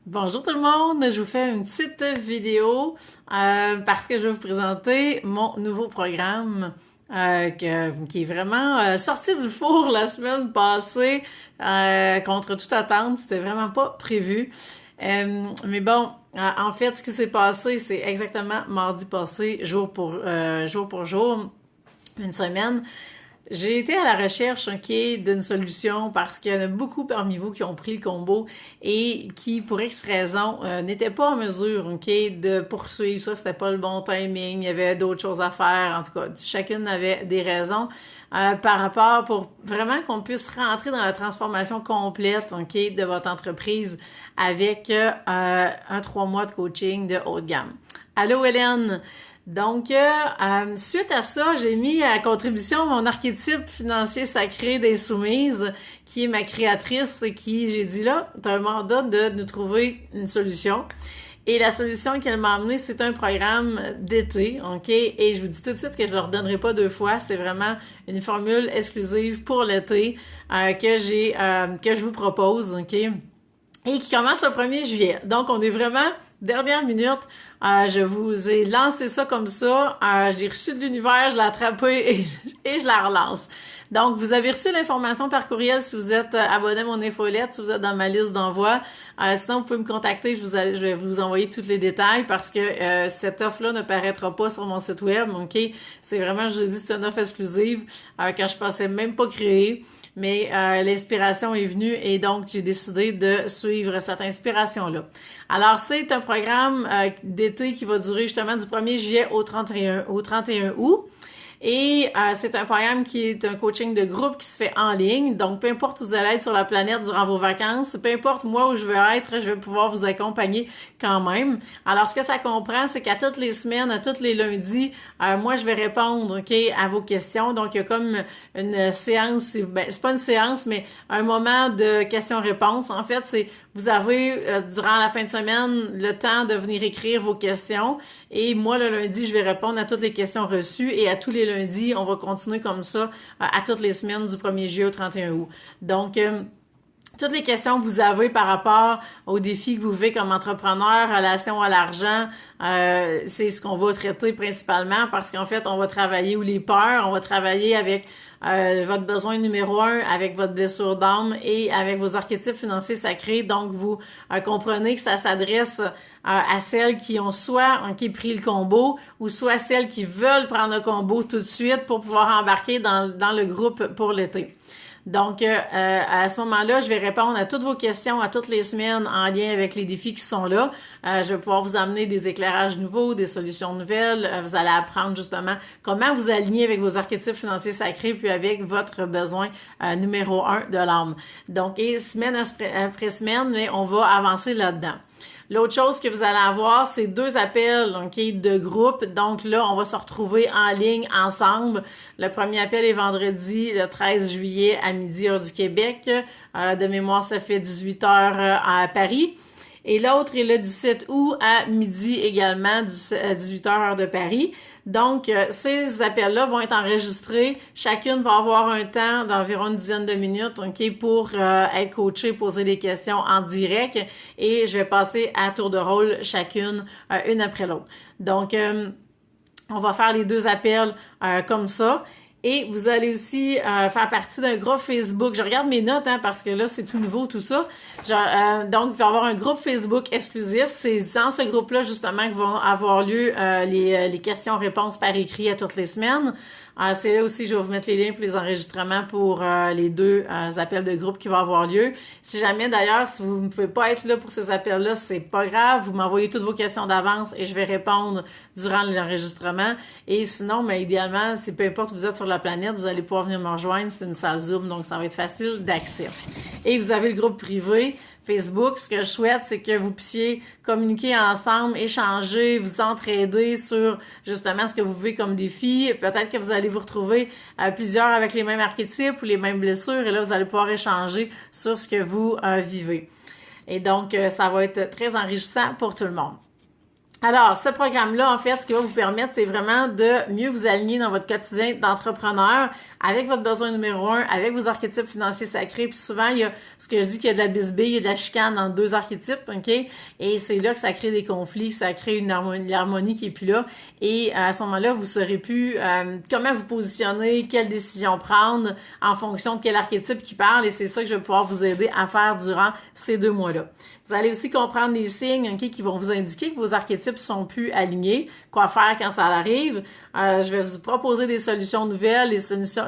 Bonjour tout le monde, je vous fais une petite vidéo parce que je vais vous présenter mon nouveau programme qui est vraiment sorti du four la semaine passée contre toute attente. C'était vraiment pas prévu. Mais bon, en fait, ce qui s'est passé, c'est exactement mardi passé, jour pour jour, une semaine. J'ai été à la recherche, d'une solution parce qu'il y en a beaucoup parmi vous qui ont pris le combo et qui, pour X raison, n'étaient pas en mesure, de poursuivre ça. C'était pas le bon timing. Il y avait d'autres choses à faire. En tout cas, chacune avait des raisons par rapport pour vraiment qu'on puisse rentrer dans la transformation complète, de votre entreprise avec un 3 mois de coaching de haut de gamme. Allô, Hélène! Donc, suite à ça, j'ai mis à contribution mon archétype financier sacré des soumises, qui est ma créatrice, qui, j'ai dit là, t'as un mandat de nous trouver une solution. Et la solution qu'elle m'a amenée, c'est un programme d'été, Et je vous dis tout de suite que je ne le redonnerai pas 2 fois. C'est vraiment une formule exclusive pour l'été que je vous propose, Et qui commence le 1er juillet. Donc, on est vraiment dernière minute. Je vous ai lancé ça comme ça. Je l'ai reçu de l'univers, je l'ai attrapé et je la relance. Donc, vous avez reçu l'information par courriel si vous êtes abonné à mon infolette, si vous êtes dans ma liste d'envoi. Sinon, vous pouvez me contacter, je vais vous envoyer tous les détails parce que cette offre-là ne paraîtra pas sur mon site web, C'est vraiment, je vous dis, c'est une offre exclusive que je pensais même pas créer. Mais l'inspiration est venue et donc j'ai décidé de suivre cette inspiration-là. Alors, c'est un programme d'été qui va durer justement du 1er juillet au 31 août. Et c'est un programme qui est un coaching de groupe qui se fait en ligne. Donc, peu importe où vous allez être sur la planète durant vos vacances, peu importe moi où je veux être, je vais pouvoir vous accompagner quand même. Alors, ce que ça comprend, c'est qu'à toutes les semaines, à tous les lundis, moi, je vais répondre, à vos questions. Donc, il y a comme une séance, c'est pas une séance, mais un moment de questions-réponses. En fait, c'est vous avez, durant la fin de semaine, le temps de venir écrire vos questions. Et moi, le lundi, je vais répondre à toutes les questions reçues. Et à tous les lundis, on va continuer comme ça à toutes les semaines du 1er juillet au 31 août. Donc, toutes les questions que vous avez par rapport aux défis que vous vivez comme entrepreneur, relation à l'argent, c'est ce qu'on va traiter principalement parce qu'en fait, on va travailler les peurs, on va travailler avec votre besoin numéro 1, avec votre blessure d'âme et avec vos archétypes financiers sacrés. Donc, vous comprenez que ça s'adresse à celles qui ont soit pris le combo ou soit celles qui veulent prendre le combo tout de suite pour pouvoir embarquer dans le groupe pour l'été. Donc, à ce moment-là, je vais répondre à toutes vos questions à toutes les semaines en lien avec les défis qui sont là. Je vais pouvoir vous amener des éclairages nouveaux, des solutions nouvelles. Vous allez apprendre justement comment vous aligner avec vos archétypes financiers sacrés puis avec votre besoin numéro 1 de l'âme. Donc, et semaine après semaine, mais on va avancer là-dedans. L'autre chose que vous allez avoir, c'est 2 appels de groupe. Donc là, on va se retrouver en ligne ensemble. Le premier appel est vendredi, le 13 juillet à midi, heure du Québec. De mémoire, ça fait 18 heures à Paris. Et l'autre est le 17 août à midi également, 18 heures de Paris. Donc, ces appels-là vont être enregistrés. Chacune va avoir un temps d'environ une dizaine de minutes, pour être coachée, poser des questions en direct. Et je vais passer à tour de rôle chacune, une après l'autre. Donc, on va faire les 2 appels comme ça. Et vous allez aussi faire partie d'un groupe Facebook. Je regarde mes notes, parce que là, c'est tout nouveau, tout ça. Donc, il va y avoir un groupe Facebook exclusif. C'est dans ce groupe-là, justement, que vont avoir lieu les questions-réponses par écrit à toutes les semaines. C'est là aussi, je vais vous mettre les liens pour les enregistrements pour les 2 appels de groupe qui vont avoir lieu. Si jamais, d'ailleurs, si vous ne pouvez pas être là pour ces appels-là, c'est pas grave. Vous m'envoyez toutes vos questions d'avance et je vais répondre durant l'enregistrement. Et sinon, mais idéalement, peu importe où vous êtes sur la planète, vous allez pouvoir venir me rejoindre. C'est une salle Zoom, donc ça va être facile d'accès. Et vous avez le groupe privé Facebook. Ce que je souhaite, c'est que vous puissiez communiquer ensemble, échanger, vous entraider sur justement ce que vous vivez comme défi. Peut-être que vous allez vous retrouver plusieurs avec les mêmes archétypes ou les mêmes blessures et là, vous allez pouvoir échanger sur ce que vous vivez. Et donc, ça va être très enrichissant pour tout le monde. Alors, ce programme-là, en fait, ce qui va vous permettre, c'est vraiment de mieux vous aligner dans votre quotidien d'entrepreneur avec votre besoin numéro 1, avec vos archétypes financiers sacrés. Puis souvent, il y a ce que je dis qu'il y a de la bisbille, il y a de la chicane dans deux archétypes, OK? Et c'est là que ça crée des conflits, ça crée une harmonie qui est plus là. Et à ce moment-là, vous saurez plus comment vous positionner, quelle décision prendre en fonction de quel archétype qui parle. Et c'est ça que je vais pouvoir vous aider à faire durant ces 2 mois-là. Vous allez aussi comprendre les signes, OK, qui vont vous indiquer que vos archétypes sont plus alignés, quoi faire quand ça arrive. Je vais vous proposer des solutions nouvelles,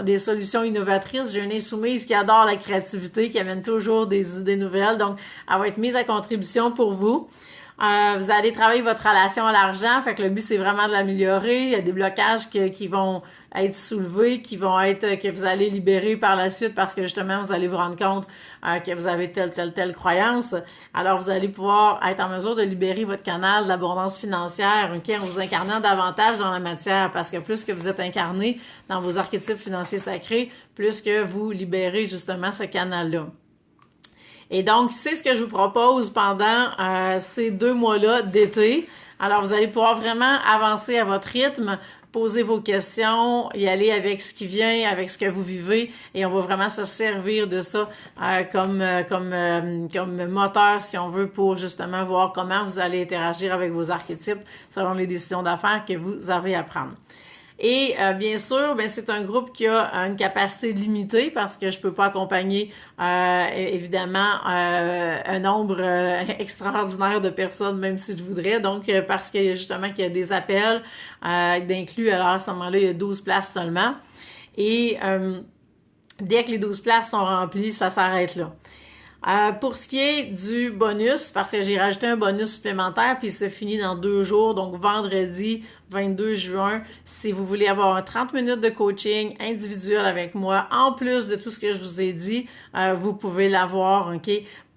des solutions innovatrices. J'ai une insoumise qui adore la créativité, qui amène toujours des idées nouvelles, donc elle va être mise à contribution pour vous. Vous allez travailler votre relation à l'argent, fait que le but c'est vraiment de l'améliorer. Il y a des blocages qui vont être soulevés, que vous allez libérer par la suite parce que justement vous allez vous rendre compte que vous avez telle croyance. Alors vous allez pouvoir être en mesure de libérer votre canal de l'abondance financière, OK, en vous incarnant davantage dans la matière, parce que plus que vous êtes incarné dans vos archétypes financiers sacrés, plus que vous libérez justement ce canal-là. Et donc, c'est ce que je vous propose pendant ces 2 mois-là d'été. Alors, vous allez pouvoir vraiment avancer à votre rythme, poser vos questions, y aller avec ce qui vient, avec ce que vous vivez, et on va vraiment se servir de ça comme moteur, si on veut, pour justement voir comment vous allez interagir avec vos archétypes selon les décisions d'affaires que vous avez à prendre. Et bien sûr, c'est un groupe qui a une capacité limitée parce que je peux pas accompagner évidemment un nombre extraordinaire de personnes, même si je voudrais. Donc, parce qu'il y a justement qu'il y a des appels d'inclus, alors à ce moment-là, il y a 12 places seulement. Et dès que les 12 places sont remplies, ça s'arrête là. Pour ce qui est du bonus, parce que j'ai rajouté un bonus supplémentaire, puis il se finit dans 2 jours, donc vendredi 22 juin, si vous voulez avoir 30 minutes de coaching individuel avec moi, en plus de tout ce que je vous ai dit, vous pouvez l'avoir, OK,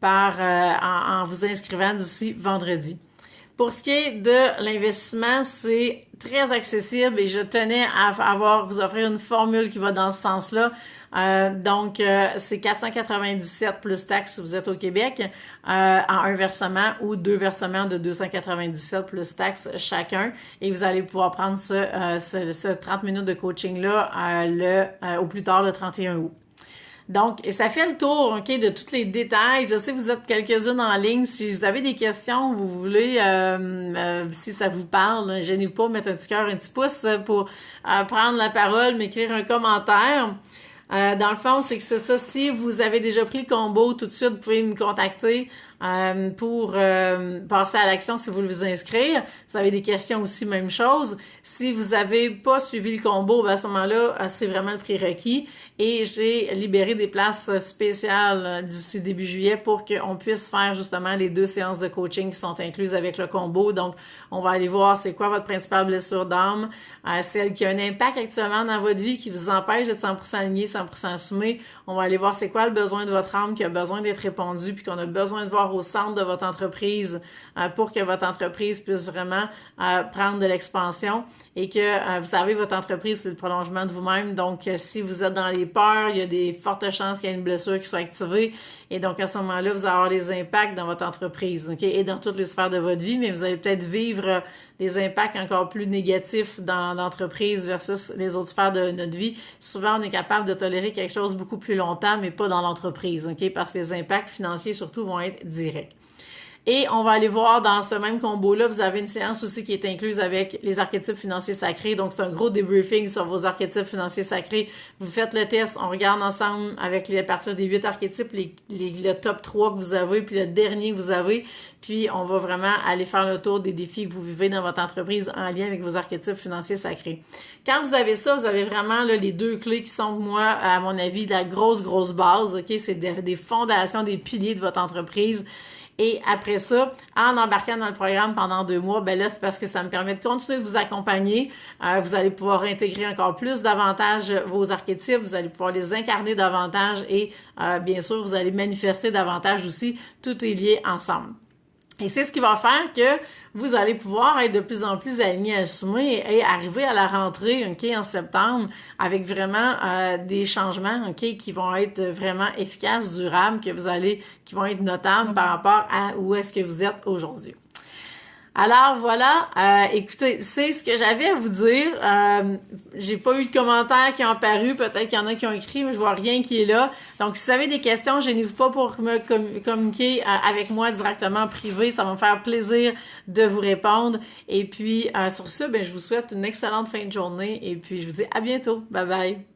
en vous inscrivant d'ici vendredi. Pour ce qui est de l'investissement, c'est très accessible et je tenais à vous offrir une formule qui va dans ce sens-là. Donc, c'est 497 plus taxes si vous êtes au Québec en un versement ou 2 versements de 297 plus taxes chacun. Et vous allez pouvoir prendre ce 30 minutes de coaching-là au plus tard le 31 août. Donc, et ça fait le tour, OK, de tous les détails. Je sais que vous êtes quelques-unes en ligne. Si vous avez des questions, vous voulez, si ça vous parle, gênez-vous pas, mettre un petit cœur, un petit pouce pour prendre la parole, m'écrire un commentaire. Dans le fond, c'est que c'est ça. Si vous avez déjà pris le combo, tout de suite, vous pouvez me contacter pour passer à l'action si vous voulez vous inscrire. Si vous avez des questions aussi, même chose. Si vous avez pas suivi le combo, à ce moment-là, c'est vraiment le prérequis. Et j'ai libéré des places spéciales d'ici début juillet pour qu'on puisse faire justement les 2 séances de coaching qui sont incluses avec le combo. Donc, on va aller voir c'est quoi votre principale blessure d'âme, celle qui a un impact actuellement dans votre vie qui vous empêche d'être 100% aligné, 100% assumé. On va aller voir c'est quoi le besoin de votre âme qui a besoin d'être répondu puis qu'on a besoin de voir au centre de votre entreprise pour que votre entreprise puisse vraiment prendre de l'expansion et que, vous savez, votre entreprise, c'est le prolongement de vous-même. Donc, si vous êtes dans les peurs, il y a des fortes chances qu'il y ait une blessure qui soit activée. Et donc, à ce moment-là, vous allez avoir des impacts dans votre entreprise, OK? Et dans toutes les sphères de votre vie, mais vous allez peut-être vivre des impacts encore plus négatifs dans l'entreprise versus les autres sphères de notre vie. Souvent, on est capable de tolérer quelque chose beaucoup plus longtemps, mais pas dans l'entreprise, OK? Parce que les impacts financiers, surtout, vont être directs. Et on va aller voir dans ce même combo-là, vous avez une séance aussi qui est incluse avec les archétypes financiers sacrés. Donc, c'est un gros débriefing sur vos archétypes financiers sacrés. Vous faites le test, on regarde ensemble avec à partir des 8 archétypes, le top 3 que vous avez, puis le dernier que vous avez. Puis, on va vraiment aller faire le tour des défis que vous vivez dans votre entreprise en lien avec vos archétypes financiers sacrés. Quand vous avez ça, vous avez vraiment là, les 2 clés qui sont, moi, à mon avis, la grosse base. OK? C'est des fondations, des piliers de votre entreprise. Et après ça, en embarquant dans le programme pendant 2 mois, là, c'est parce que ça me permet de continuer de vous accompagner. Vous allez pouvoir intégrer encore plus davantage vos archétypes, vous allez pouvoir les incarner davantage et bien sûr, vous allez manifester davantage aussi. Tout est lié ensemble. Et c'est ce qui va faire que vous allez pouvoir être de plus en plus aligné, assumé et arriver à la rentrée, OK, en septembre avec vraiment des changements, OK, qui vont être vraiment efficaces, durables, qui vont être notables par rapport à où est-ce que vous êtes aujourd'hui. Alors voilà, écoutez, c'est ce que j'avais à vous dire. J'ai pas eu de commentaires qui ont apparu, peut-être qu'il y en a qui ont écrit, mais je vois rien qui est là. Donc si vous avez des questions, gênez-vous pas pour me communiquer avec moi directement en privé, ça va me faire plaisir de vous répondre. Et puis sur ce, ben je vous souhaite une excellente fin de journée et puis je vous dis à bientôt. Bye bye.